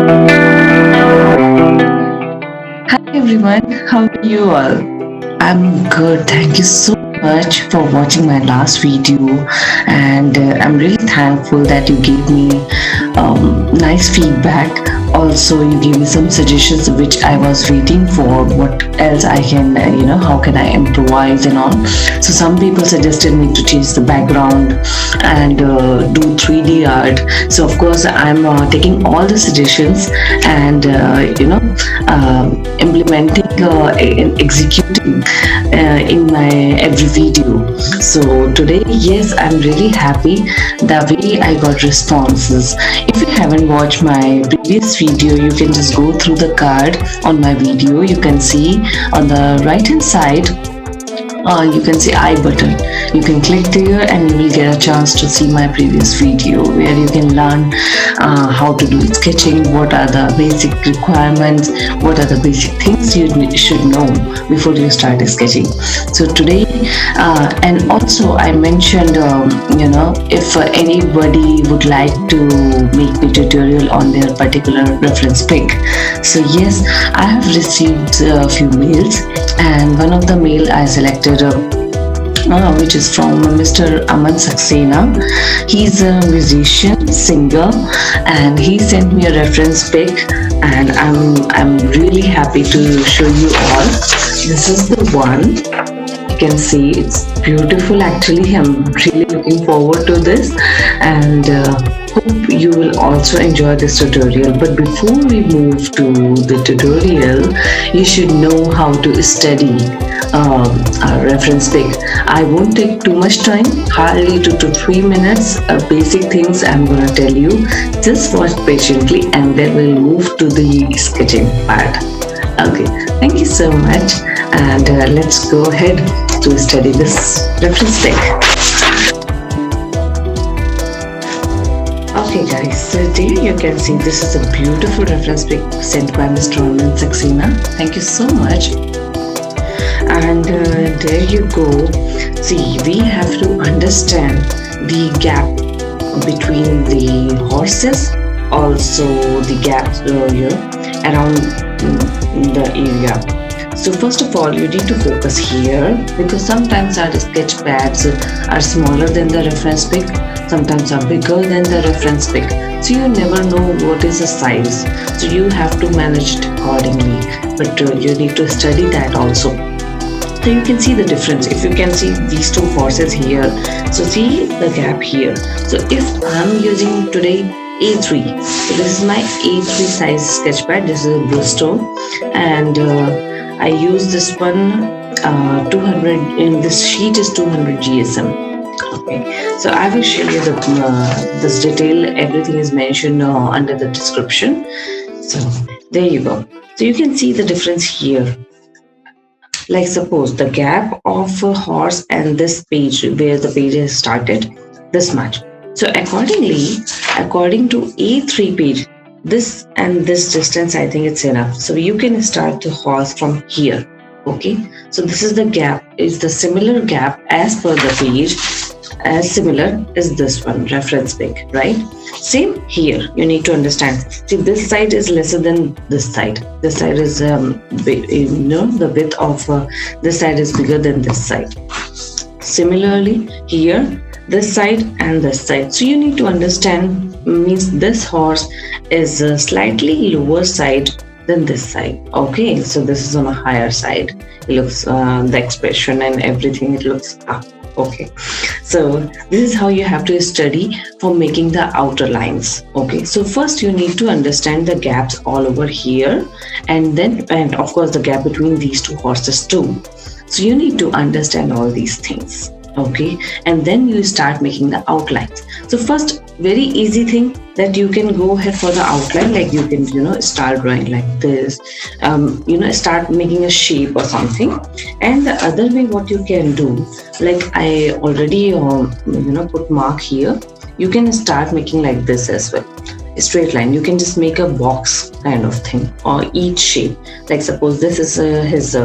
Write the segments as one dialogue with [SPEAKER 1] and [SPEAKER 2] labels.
[SPEAKER 1] Hi everyone, how are you all? I'm good. Thank you so much for watching my last video, and I'm really thankful that you gave me nice feedback. Also, you gave me some suggestions which I was waiting for. What else I can, how can I improvise and all. So some people suggested me to change the background and do 3D art. So of course, I'm taking all the suggestions and implementing and executing in my every video. So today, yes, I'm really happy the way I got responses. If you haven't watched my previous video, you can just go through the card on my video. You can see on the right hand side, you can see I button. You can click there and you will get a chance to see my previous video where you can learn how to do sketching, what are the basic requirements, what are the basic things you should know before you start sketching. So today, and also I mentioned, if anybody would like to make a tutorial on their particular reference pic. So yes, I have received a few mails, and one of the mail I selected which is from Mr. Aman Saxena. He's a musician, singer, and he sent me a reference pic, and I'm really happy to show you all. This is the one. You can see it's beautiful. Actually, I'm really looking forward to this, and hope you will also enjoy this tutorial. But before we move to the tutorial, you should know how to study a reference pic. I won't take too much time, hardly 2 to 3 minutes. Basic things I'm gonna tell you. Just watch patiently, and then we'll move to the sketching part. Okay, thank you so much, and let's go ahead to study this reference pic. Okay guys, so there you can see this is a beautiful reference pic sent by Mr. Aman Saxena. Thank you so much. And there you go. See, we have to understand the gap between the horses, also the gap around the area. So first of all, you need to focus here, because sometimes our sketch pads are smaller than the reference pic, sometimes are bigger than the reference pic. So you never know what is the size. So you have to manage it accordingly. But you need to study that also. So you can see the difference. If you can see these two horses here, so see the gap here. So if I'm using today A3, so this is my A3 size sketchpad. This is a Bristol, and I use this one 200. In this sheet is 200 GSM. Okay, so I will show you this detail. Everything is mentioned under the description. So there you go. So you can see the difference here. Like suppose the gap of a horse and this page where the page has started, this much. So accordingly, according to A3 page, this and this distance, I think it's enough. So you can start the horse from here. Okay, so this is the gap, is the similar gap as per the page, as similar is this one, reference pic, right? Same here, you need to understand. See, this side is lesser than this side. This side is, the width of this side is bigger than this side. Similarly, here, this side and this side. So you need to understand, means this horse is slightly lower side than this side. Okay, so this is on a higher side. It looks, the expression and everything, it looks up. Okay, so this is how you have to study for making the outer lines. Okay, so first you need to understand the gaps all over here, and then, and of course the gap between these two horses too. So you need to understand all these things. Okay, and then you start making the outlines. So first, very easy thing that you can go ahead for the outline, like you can start drawing like this, start making a shape or something. And the other way what you can do, like I already put mark here, you can start making like this as well, straight line. You can just make a box kind of thing, or each shape. Like suppose this is his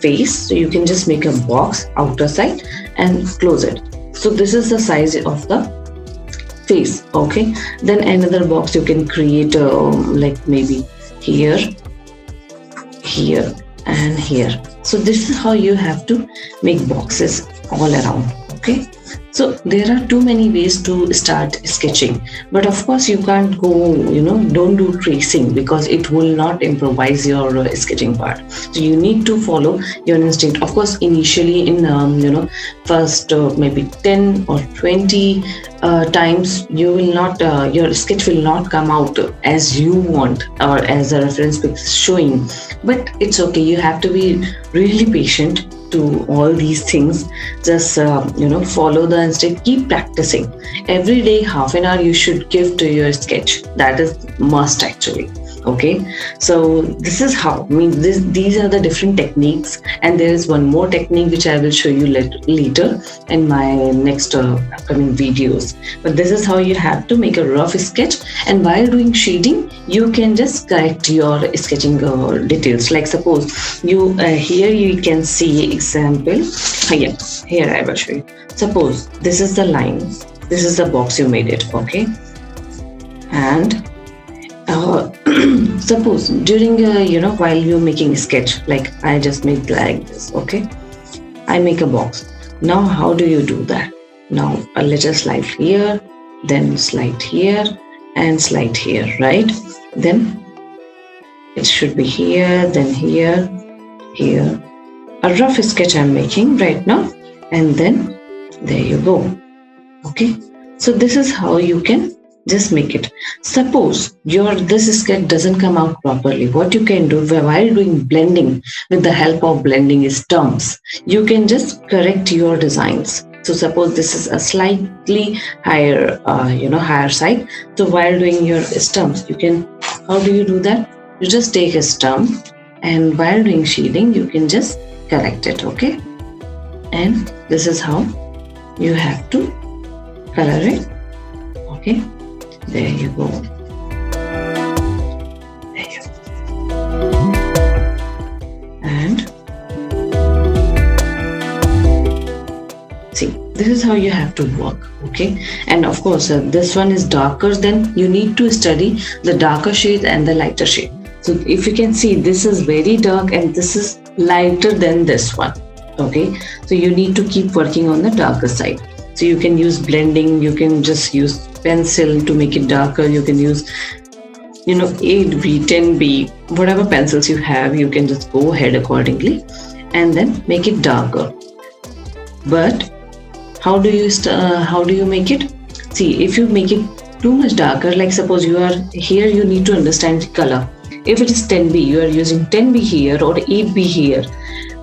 [SPEAKER 1] face, so you can just make a box outer side and close it. So this is the size of the face. Okay, then another box you can create like maybe here, here, and here. So this is how you have to make boxes all around. Okay, so there are too many ways to start sketching, but of course you can't go, don't do tracing because it will not improvise your sketching part. So you need to follow your instinct. Of course, initially in first maybe 10 or 20 times, you will not your sketch will not come out as you want or as a reference pic showing, but it's okay. You have to be really patient to all these things. Just follow the instinct, keep practicing every day. Half an hour you should give to your sketch. That is must actually. Okay, so this is how, these are the different techniques, and there is one more technique which I will show you later in my next upcoming videos. But this is how you have to make a rough sketch, and while doing shading you can just correct your sketching details. Like suppose you here you can see example. Here I will show you. Suppose this is the line, this is the box you made it. Okay, and suppose during while you're making a sketch, like I just made like this. Okay, I make a box. Now how do you do that? Now let us slide here, then slide here, and slide here, right? Then it should be here, then here, here. A rough sketch I'm making right now, and then there you go. Okay, so this is how you can just make it. Suppose this sketch doesn't come out properly. What you can do while doing blending, with the help of blending stumps, you can just correct your designs. So suppose this is a slightly higher higher side. So while doing your stumps, you can, how do you do that? You just take a stump, and while doing shading you can just correct it. Okay, and this is how you have to color it. Okay, there you go. There you go. And see, this is how you have to work. Okay, and of course this one is darker, then you need to study the darker shade and the lighter shade. So if you can see, this is very dark and this is lighter than this one. Okay, so you need to keep working on the darker side. So you can use blending, you can just use pencil to make it darker, you can use 8B, 10B, whatever pencils you have, you can just go ahead accordingly and then make it darker. But how do you make it? See, if you make it too much darker, like suppose you are here, you need to understand the color. If it is 10B, you are using 10B here or 8B here.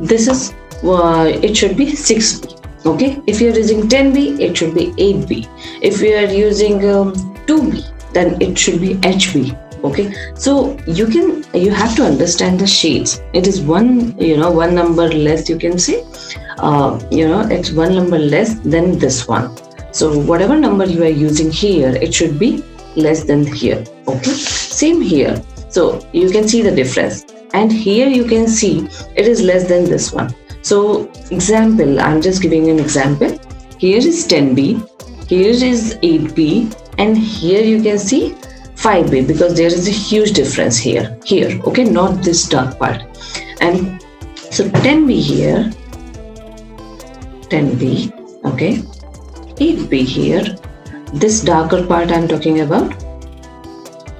[SPEAKER 1] This is it should be 6B. Okay, if you are using 10B, it should be 8B. If you are using 2B, then it should be HB. Okay, so you have to understand the shades. It is one number less, you can say, it's one number less than this one. So whatever number you are using here, it should be less than here. Okay, same here. So you can see the difference, and here you can see it is less than this one. So example, I'm just giving an example. Here is 10B, here is 8B, and here you can see 5B, because there is a huge difference here. Okay, not this dark part. And so 10B here, 10B, okay, 8B here, this darker part I'm talking about.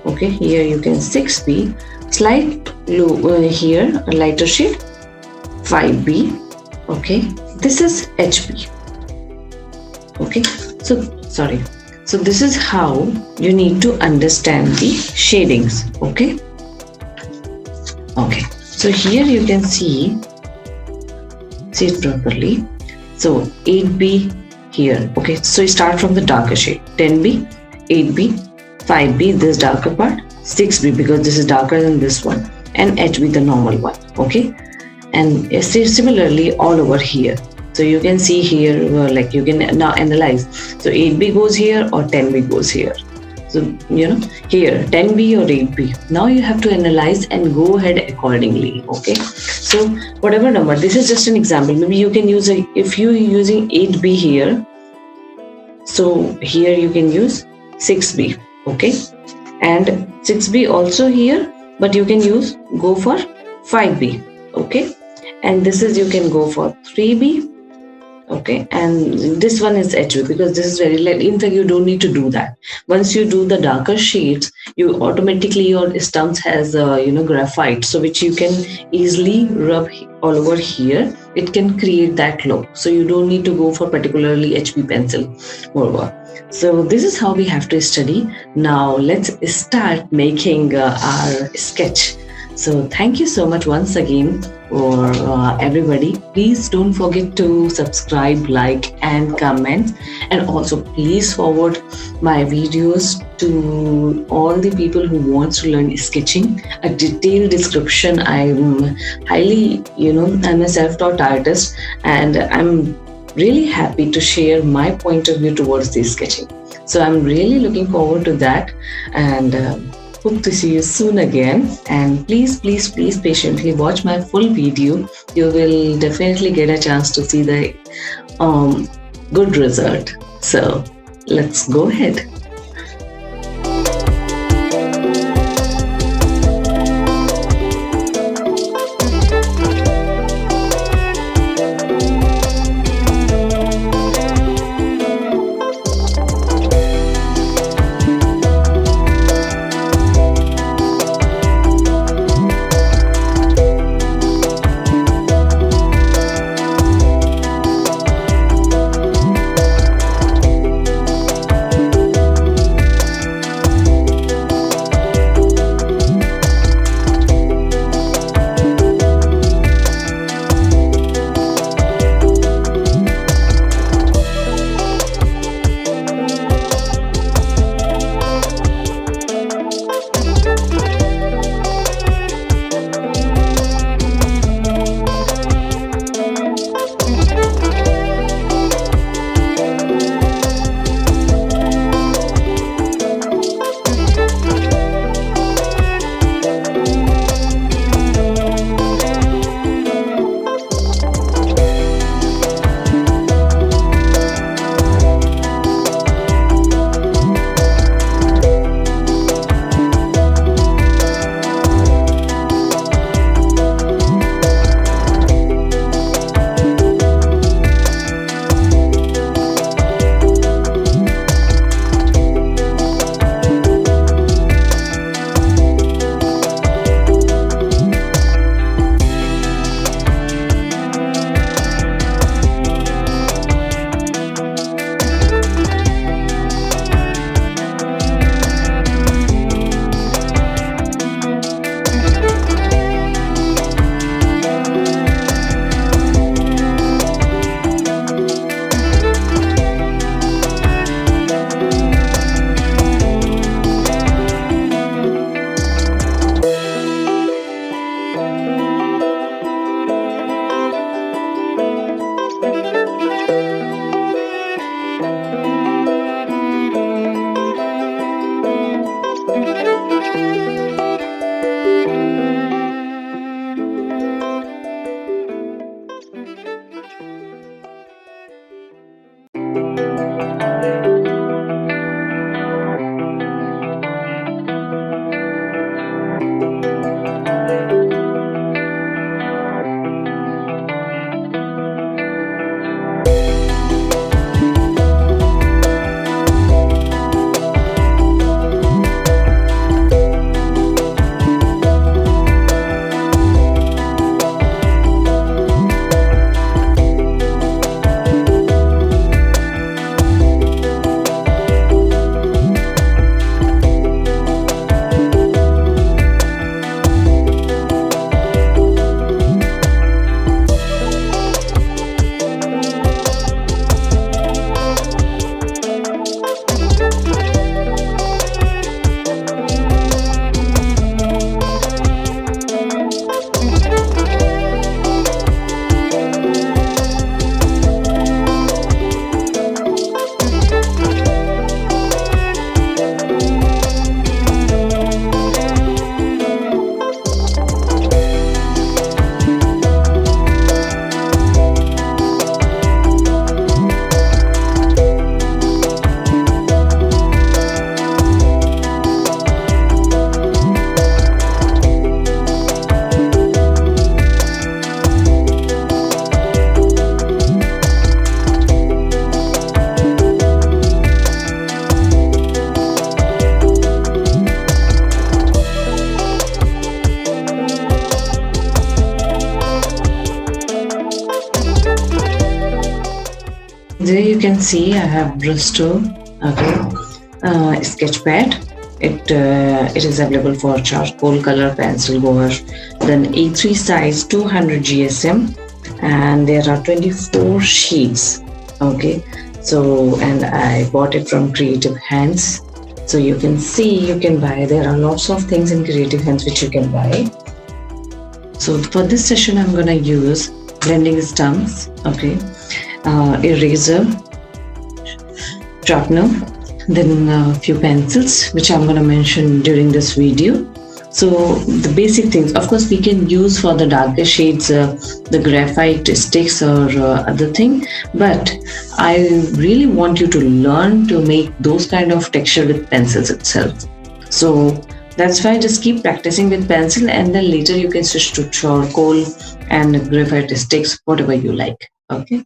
[SPEAKER 1] Okay, here you can 6B, slight low here, a lighter shade, 5B. Okay, this is HB. Okay, so this is how you need to understand the shadings. Okay, so here you can see it properly. So 8B here. Okay, so you start from the darker shade, 10B, 8B, 5B, this darker part, 6B because this is darker than this one, and HB, the normal one. Okay, and similarly all over here. So you can see here, like you can now analyze. So 8B goes here or 10B goes here. So here 10B or 8B. Now you have to analyze and go ahead accordingly. Okay, so whatever number, this is just an example. Maybe you can use if you're using 8B here, so here you can use 6B. Okay, and 6B also here, but you can go for 5B. Okay, and this is you can go for 3B. Okay, and this one is HB because this is very light. In fact, you don't need to do that. Once you do the darker shades, you automatically your stumps has graphite, so which you can easily rub all over here. It can create that look, so you don't need to go for particularly HB pencil. Moreover, so this is how we have to study. Now let's start making our sketch. So thank you so much once again for everybody. Please don't forget to subscribe, like, and comment. And also please forward my videos to all the people who wants to learn sketching. A detailed description. I'm highly, I'm a self-taught artist, and I'm really happy to share my point of view towards the sketching. So I'm really looking forward to that, and hope to see you soon again. And please, please, please patiently watch my full video. You will definitely get a chance to see the good result. So let's go ahead. can see I have Bristol, okay, sketch pad. It is available for charcoal color pencil gouache. Then A3 size 200 GSM, and there are 24 sheets. Okay, so and I bought it from Creative Hands. So you can see, you can buy. There are lots of things in Creative Hands which you can buy. So for this session, I'm gonna use blending stumps. Okay, eraser, sharpener, then a few pencils which I'm going to mention during this video. So the basic things, of course, we can use for the darker shades the graphite sticks or other thing, but I really want you to learn to make those kind of texture with pencils itself. So that's why just keep practicing with pencil, and then later you can switch to charcoal and graphite sticks, whatever you like. Okay,